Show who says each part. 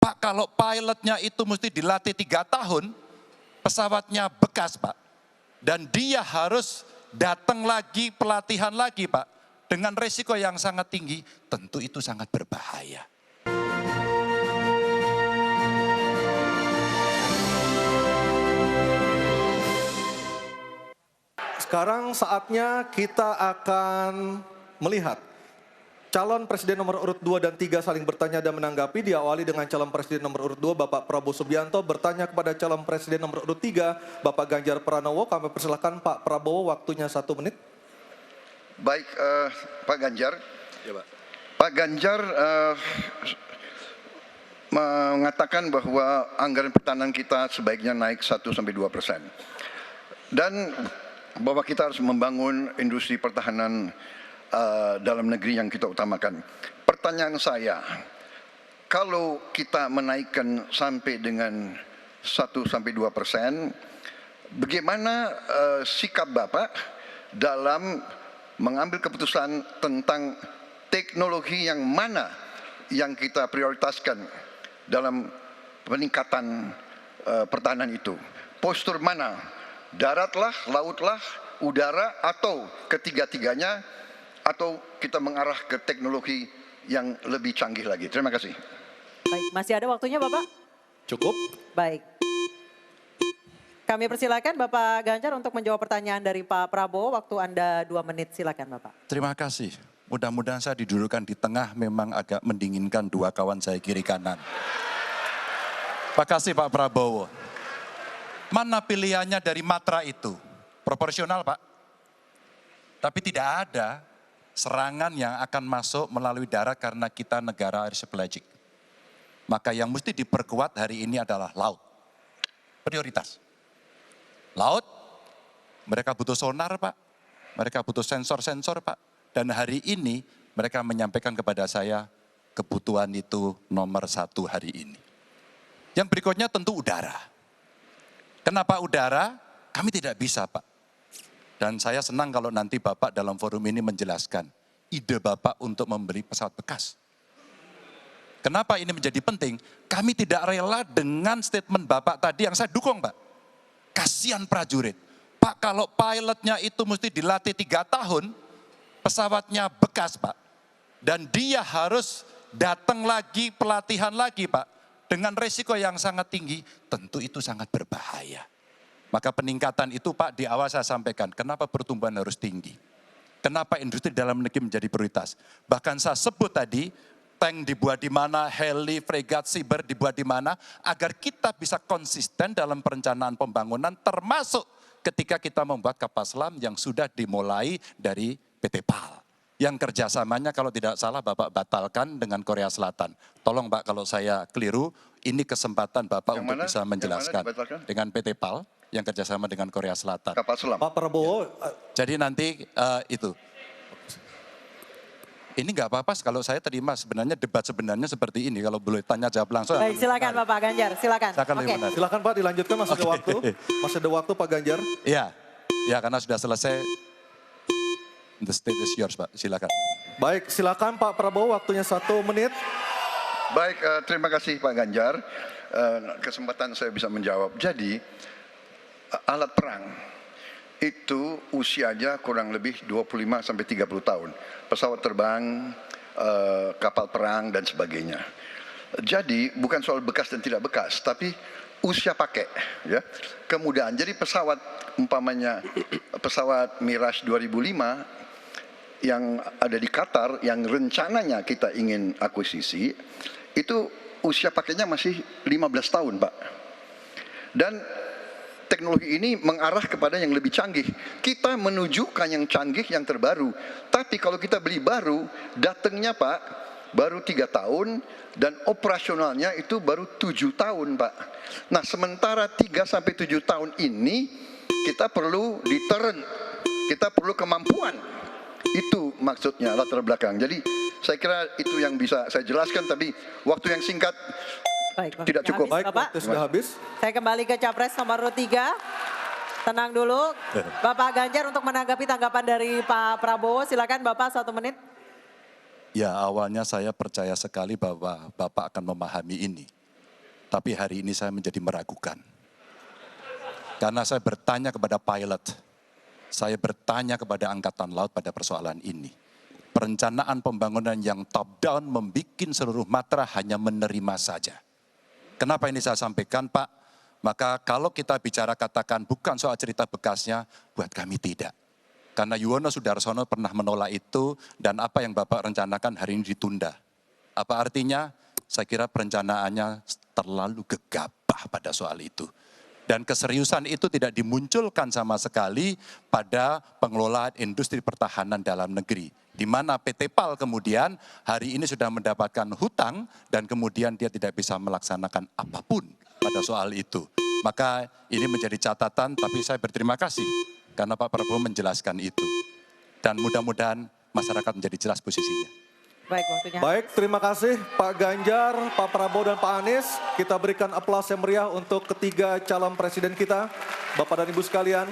Speaker 1: Pak, kalau pilotnya itu mesti dilatih 3 tahun, pesawatnya bekas Pak. Dan dia harus datang lagi, pelatihan lagi Pak. Dengan resiko yang sangat tinggi, tentu itu sangat berbahaya.
Speaker 2: Sekarang saatnya kita akan melihat calon presiden nomor urut 2 dan 3 saling bertanya dan menanggapi. Diawali dengan calon presiden nomor urut 2 Bapak Prabowo Subianto bertanya kepada calon presiden nomor urut 3 Bapak Ganjar Pranowo. Kami persilakan Pak Prabowo, waktunya 1 menit.
Speaker 3: Baik, Pak Ganjar.
Speaker 2: Ya, Pak.
Speaker 3: Pak Ganjar mengatakan bahwa anggaran pertahanan kita sebaiknya naik 1-2%. Dan bahwa kita harus membangun industri pertahanan dalam negeri yang kita utamakan. Pertanyaan saya, kalau kita menaikkan sampai dengan 1-2%, bagaimana sikap Bapak dalam mengambil keputusan tentang teknologi yang mana yang kita prioritaskan dalam peningkatan pertahanan itu? Postur mana? Daratlah, lautlah, udara, atau ketiga-tiganya, atau kita mengarah ke teknologi yang lebih canggih lagi. Terima kasih.
Speaker 4: Baik, masih ada waktunya Bapak?
Speaker 2: Cukup.
Speaker 4: Baik. Kami persilakan Bapak Ganjar untuk menjawab pertanyaan dari Pak Prabowo. Waktu Anda 2 menit, silakan Bapak.
Speaker 1: Terima kasih. Mudah-mudahan saya didudukkan di tengah, memang agak mendinginkan dua kawan saya kiri kanan. Terima kasih Pak Prabowo. Mana pilihannya dari Matra itu? Proporsional Pak. Tapi tidak ada serangan yang akan masuk melalui darat karena kita negara archipelagic. Maka yang mesti diperkuat hari ini adalah laut. Prioritas. Laut, mereka butuh sonar Pak. Mereka butuh sensor-sensor Pak. Dan hari ini mereka menyampaikan kepada saya kebutuhan itu nomor 1 hari ini. Yang berikutnya tentu udara. Kenapa udara? Kami tidak bisa Pak. Dan saya senang kalau nanti Bapak dalam forum ini menjelaskan ide Bapak untuk membeli pesawat bekas. Kenapa ini menjadi penting? Kami tidak rela dengan statement Bapak tadi yang saya dukung Pak. Kasihan prajurit. Pak, kalau pilotnya itu mesti dilatih 3 tahun, pesawatnya bekas Pak. Dan dia harus datang lagi, pelatihan lagi Pak. Dengan resiko yang sangat tinggi, tentu itu sangat berbahaya. Maka peningkatan itu Pak di awal saya sampaikan, kenapa pertumbuhan harus tinggi? Kenapa industri dalam negeri menjadi prioritas? Bahkan saya sebut tadi, tank dibuat di mana, heli, fregat, cyber dibuat di mana, agar kita bisa konsisten dalam perencanaan pembangunan, termasuk ketika kita membuat kapal selam yang sudah dimulai dari PT PAL. Yang kerjasamanya kalau tidak salah Bapak batalkan dengan Korea Selatan. Tolong Pak kalau saya keliru, ini kesempatan Bapak
Speaker 3: Yang
Speaker 1: untuk
Speaker 3: mana?
Speaker 1: bisa menjelaskan.
Speaker 3: Yang mana dibatalkan?
Speaker 1: Dengan PT PAL yang kerjasama dengan Korea Selatan.
Speaker 3: Kapal selam.
Speaker 2: Pak Prabowo,
Speaker 1: Jadi nanti itu. Ini nggak apa-apa kalau saya terima sebenarnya debat sebenarnya seperti ini. Kalau boleh tanya jawab langsung.
Speaker 4: Baik, silakan Bapak Ganjar, silakan.
Speaker 1: Silakan lebih
Speaker 4: Oke.
Speaker 1: benar.
Speaker 2: silakan Pak dilanjutkan, masih ada waktu. Masih ada waktu Pak Ganjar.
Speaker 1: Iya, ya karena sudah selesai. The stage is yours Pak, silakan.
Speaker 2: Baik, silakan Pak Prabowo, waktunya 1 menit.
Speaker 3: Baik, terima kasih Pak Ganjar. Kesempatan saya bisa menjawab. Jadi, alat perang itu usianya kurang lebih 25-30 tahun. Pesawat terbang, kapal perang, dan sebagainya. Jadi, bukan soal bekas dan tidak bekas, tapi usia pakai. Ya. Kemudahan, jadi pesawat, umpamanya pesawat Mirage 2005, yang ada di Qatar, yang rencananya kita ingin akuisisi, itu usia pakainya masih 15 tahun Pak. Dan teknologi ini mengarah kepada yang lebih canggih. Kita menunjukkan yang canggih, yang terbaru. Tapi kalau kita beli baru, datangnya Pak, baru 3 tahun, dan operasionalnya itu baru 7 tahun Pak. Nah sementara 3-7 tahun ini, kita perlu deterrent, kita perlu kemampuan. Itu maksudnya latar belakang. Jadi saya kira itu yang bisa saya jelaskan, tapi waktu yang singkat
Speaker 4: Baik,
Speaker 3: tidak cukup.
Speaker 4: habis,
Speaker 2: Baik,
Speaker 4: Bapak.
Speaker 2: waktu sudah habis.
Speaker 4: Saya kembali ke Capres nomor 3. Tenang dulu. Bapak Ganjar untuk menanggapi tanggapan dari Pak Prabowo, silakan Bapak 1 menit.
Speaker 1: Ya awalnya saya percaya sekali bahwa Bapak akan memahami ini. Tapi hari ini saya menjadi meragukan. Karena saya bertanya kepada pilot, saya bertanya kepada Angkatan Laut pada persoalan ini. Perencanaan pembangunan yang top down membuat seluruh matra hanya menerima saja. Kenapa ini saya sampaikan, Pak? Maka kalau kita bicara katakan bukan soal cerita bekasnya, buat kami tidak. Karena Yuwono Sudarsono pernah menolak itu dan apa yang Bapak rencanakan hari ini ditunda. Apa artinya? Saya kira perencanaannya terlalu gegabah pada soal itu. Dan keseriusan itu tidak dimunculkan sama sekali pada pengelolaan industri pertahanan dalam negeri. Di mana PT PAL kemudian hari ini sudah mendapatkan hutang dan kemudian dia tidak bisa melaksanakan apapun pada soal itu. Maka ini menjadi catatan, tapi saya berterima kasih karena Pak Prabowo menjelaskan itu. Dan mudah-mudahan masyarakat menjadi jelas posisinya.
Speaker 4: Baik, waktunya.
Speaker 2: Baik, terima kasih Pak Ganjar, Pak Prabowo dan Pak Anies. Kita berikan aplaus yang meriah untuk ketiga calon presiden kita. Bapak dan Ibu sekalian.